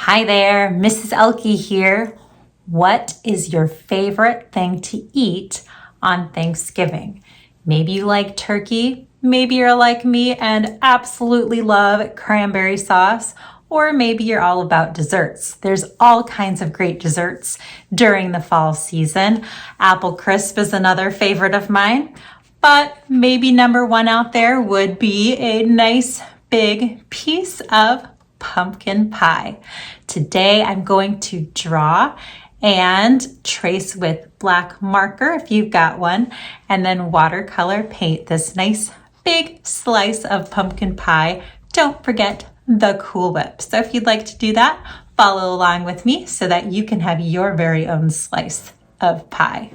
Hi there, Mrs. Ehlke here. What is your favorite thing to eat on Thanksgiving? Maybe you like turkey, maybe you're like me and absolutely love cranberry sauce, or maybe you're all about desserts. There's all kinds of great desserts during the fall season. Apple crisp is another favorite of mine, but maybe number one out there would be a nice big piece of pumpkin pie. Today I'm going to draw and trace with black marker if you've got one, and then watercolor paint this nice big slice of pumpkin pie. Don't forget the Cool Whip. So if you'd like to do that, follow along with me so that you can have your very own slice of pie.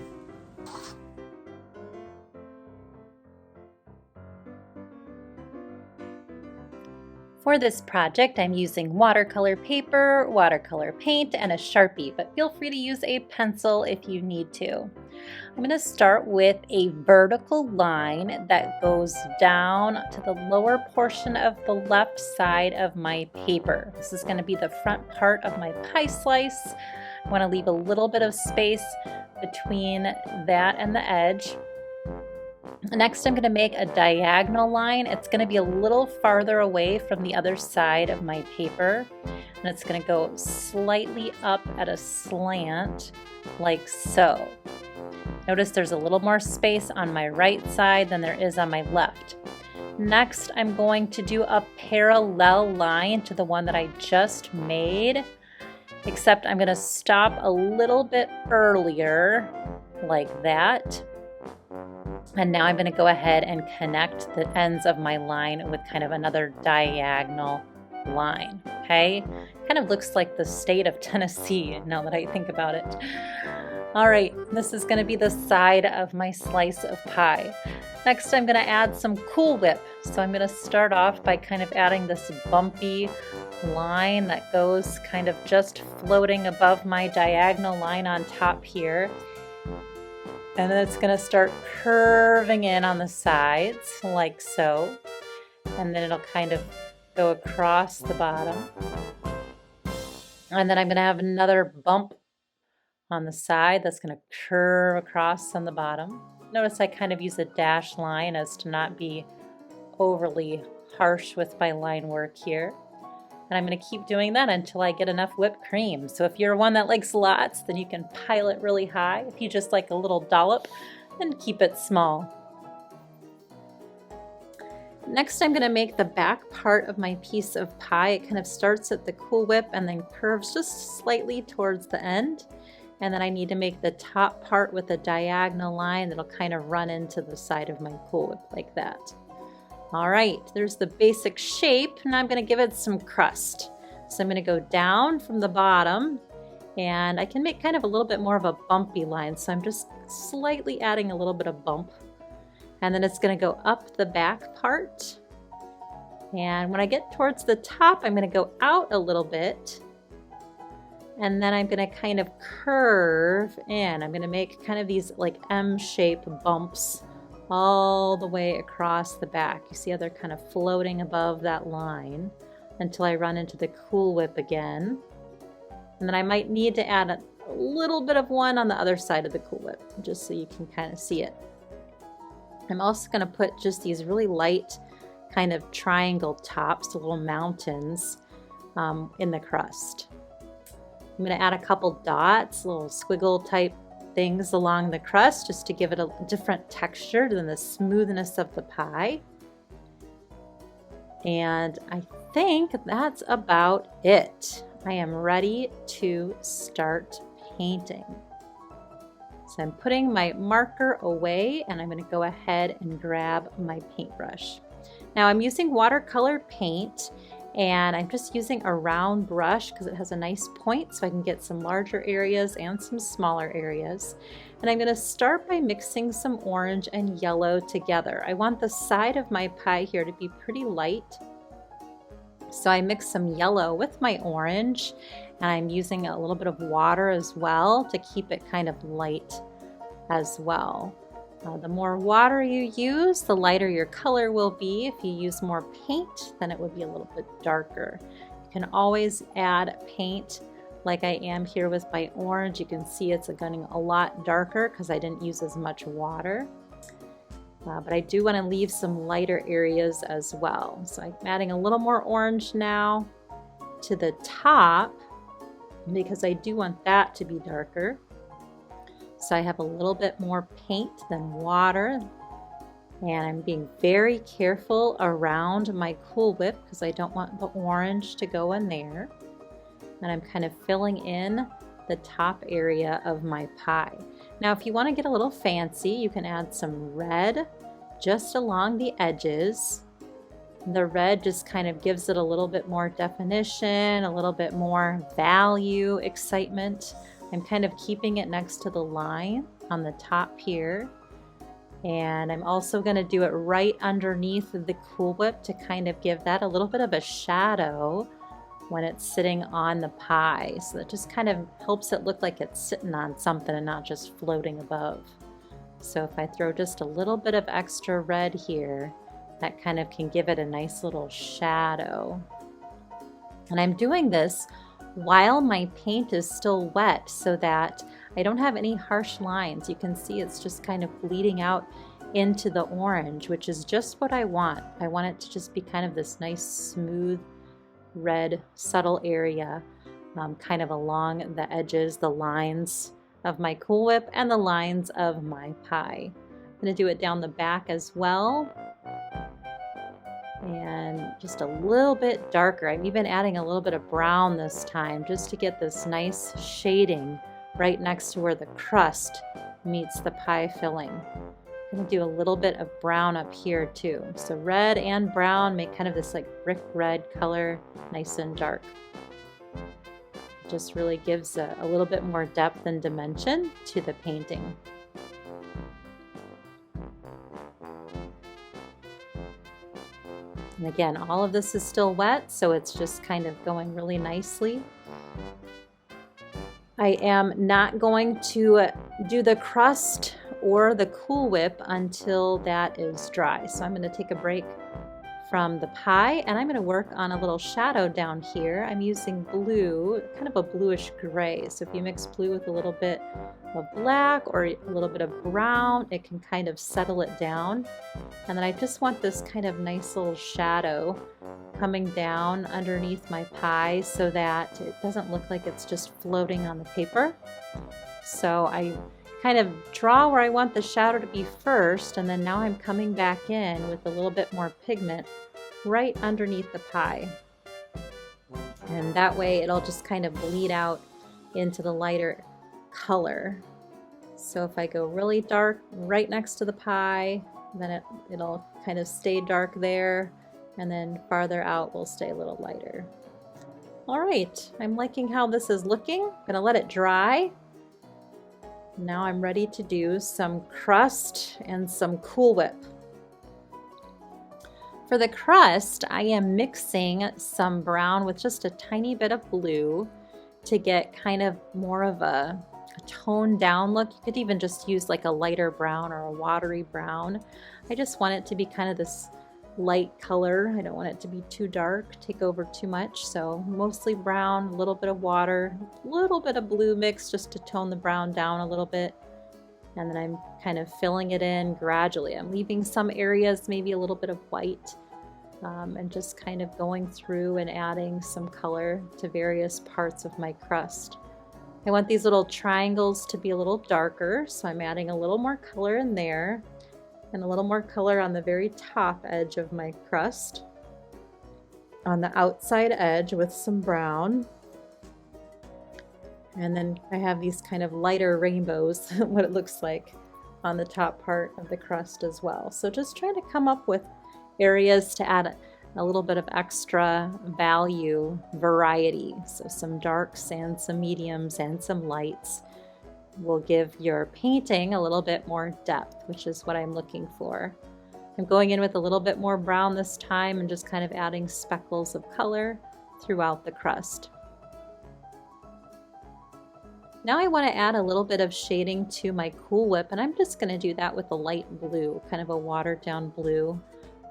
For this project, I'm using watercolor paper, watercolor paint, and a Sharpie, but feel free to use a pencil if you need to. I'm going to start with a vertical line that goes down to the lower portion of the left side of my paper. This is going to be the front part of my pie slice. I want to leave a little bit of space between that and the edge. Next, I'm going to make a diagonal line. It's going to be a little farther away from the other side of my paper, and it's going to go slightly up at a slant like so. Notice there's a little more space on my right side than there is on my left. Next, I'm going to do a parallel line to the one that I just made, except I'm going to stop a little bit earlier like that. And now I'm going to go ahead and connect the ends of my line with kind of another diagonal line, okay? Kind of looks like the state of Tennessee now that I think about it. All right, this is going to be the side of my slice of pie. Next, I'm going to add some Cool Whip. So I'm going to start off by kind of adding this bumpy line that goes kind of just floating above my diagonal line on top here. And then it's going to start curving in on the sides like so. And then it'll kind of go across the bottom. And then I'm going to have another bump on the side that's going to curve across on the bottom. Notice I kind of use a dash line as to not be overly harsh with my line work here. And I'm going to keep doing that until I get enough whipped cream. So if you're one that likes lots, then you can pile it really high. If you just like a little dollop, then keep it small. Next, I'm going to make the back part of my piece of pie. It kind of starts at the Cool Whip and then curves just slightly towards the end. And then I need to make the top part with a diagonal line that'll kind of run into the side of my Cool Whip like that. All right, there's the basic shape. Now I'm going to give it some crust. So I'm going to go down from the bottom, and I can make kind of a little bit more of a bumpy line. So I'm just slightly adding a little bit of bump. And then it's going to go up the back part. And when I get towards the top, I'm going to go out a little bit. And then I'm going to kind of curve in. I'm going to make kind of these like M-shaped bumps all the way across the back. You see how they're kind of floating above that line until I run into the Cool Whip again. And then I might need to add a little bit of one on the other side of the Cool Whip, just so you can kind of see it. I'm also going to put just these really light kind of triangle tops, little mountains in the crust. I'm going to add a couple dots, little squiggle type things along the crust just to give it a different texture than the smoothness of the pie. And I think that's about it. I am ready to start painting. So I'm putting my marker away and I'm going to go ahead and grab my paintbrush. Now I'm using watercolor paint, and I'm just using a round brush because it has a nice point so I can get some larger areas and some smaller areas. And I'm going to start by mixing some orange and yellow together. I want the side of my pie here to be pretty light. So I mix some yellow with my orange, and I'm using a little bit of water as well to keep it kind of light as well. The more water you use, the lighter your color will be. If you use more paint, then it would be a little bit darker. You can always add paint like I am here with my orange. You can see it's getting a lot darker because I didn't use as much water. But I do want to leave some lighter areas as well. So I'm adding a little more orange now to the top because I do want that to be darker. So I have a little bit more paint than water. And I'm being very careful around my Cool Whip because I don't want the orange to go in there. And I'm kind of filling in the top area of my pie. Now, if you want to get a little fancy, you can add some red just along the edges. The red just kind of gives it a little bit more definition, a little bit more value, excitement. I'm kind of keeping it next to the line on the top here. And I'm also going to do it right underneath the Cool Whip to kind of give that a little bit of a shadow when it's sitting on the pie. So that just kind of helps it look like it's sitting on something and not just floating above. So if I throw just a little bit of extra red here, that kind of can give it a nice little shadow. And I'm doing this while my paint is still wet so that I don't have any harsh lines. You can see it's just kind of bleeding out into the orange, which is just what I want. I want it to just be kind of this nice smooth red subtle area kind of along the edges, the lines of my Cool Whip and the lines of my pie. I'm going to do it down the back as well. And just a little bit darker. I'm even adding a little bit of brown this time just to get this nice shading right next to where the crust meets the pie filling. I'm going to do a little bit of brown up here too. So red and brown make kind of this like brick red color, nice and dark. Just really gives a little bit more depth and dimension to the painting. And again, all of this is still wet, so it's just kind of going really nicely. I am not going to do the crust or the Cool Whip until that is dry. So I'm going to take a break from the pie and I'm going to work on a little shadow down here. I'm using blue, kind of a bluish gray. So if you mix blue with a little bit of black or a little bit of brown, it can kind of settle it down. And then I just want this kind of nice little shadow coming down underneath my pie so that it doesn't look like it's just floating on the paper. So I kind of draw where I want the shadow to be first, and then now I'm coming back in with a little bit more pigment right underneath the pie. And that way it'll just kind of bleed out into the lighter color. So if I go really dark right next to the pie, then it'll kind of stay dark there, and then farther out will stay a little lighter. All right, I'm liking how this is looking. I'm gonna let it dry. Now I'm ready to do some crust and some Cool Whip. For the crust, I am mixing some brown with just a tiny bit of blue to get kind of more of a toned down look. You could even just use like a lighter brown or a watery brown. I just want it to be kind of this light color. I don't want it to be too dark, take over too much. So mostly brown, a little bit of water, a little bit of blue mix just to tone the brown down a little bit. And then I'm kind of filling it in gradually. I'm leaving some areas maybe a little bit of white and just kind of going through and adding some color to various parts of my crust. I want these little triangles to be a little darker, so I'm adding a little more color in there and a little more color on the very top edge of my crust, on the outside edge with some brown. And then I have these kind of lighter rainbows, what it looks like on the top part of the crust as well. So just trying to come up with areas to add a little bit of extra value, variety. So some darks and some mediums and some lights will give your painting a little bit more depth, which is what I'm looking for. I'm going in with a little bit more brown this time and just kind of adding speckles of color throughout the crust. Now I want to add a little bit of shading to my Cool Whip, and I'm just going to do that with a light blue, kind of a watered down blue.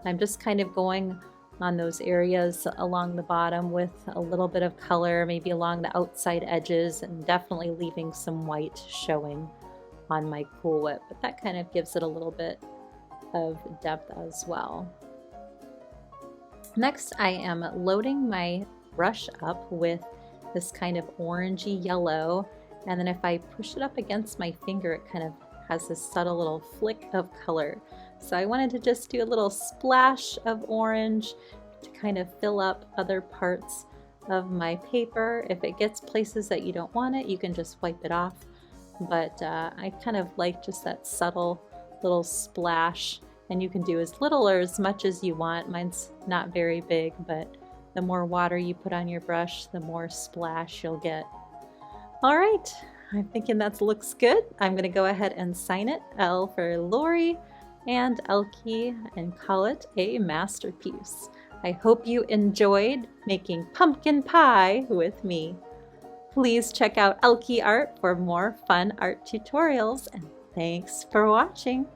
I'm just kind of going on those areas along the bottom with a little bit of color, maybe along the outside edges, and definitely leaving some white showing on my Cool Whip. But that kind of gives it a little bit of depth as well. Next, I am loading my brush up with this kind of orangey yellow, and then if I push it up against my finger, it kind of has this subtle little flick of color. So I wanted to just do a little splash of orange to kind of fill up other parts of my paper. If it gets places that you don't want it, you can just wipe it off. But I kind of like just that subtle little splash, and you can do as little or as much as you want. Mine's not very big, but the more water you put on your brush, the more splash you'll get. All right, I'm thinking that looks good. I'm gonna go ahead and sign it, L for Lori and Ehlke, and call it a masterpiece. I hope you enjoyed making pumpkin pie with me. Please check out Ehlke Art for more fun art tutorials, and thanks for watching.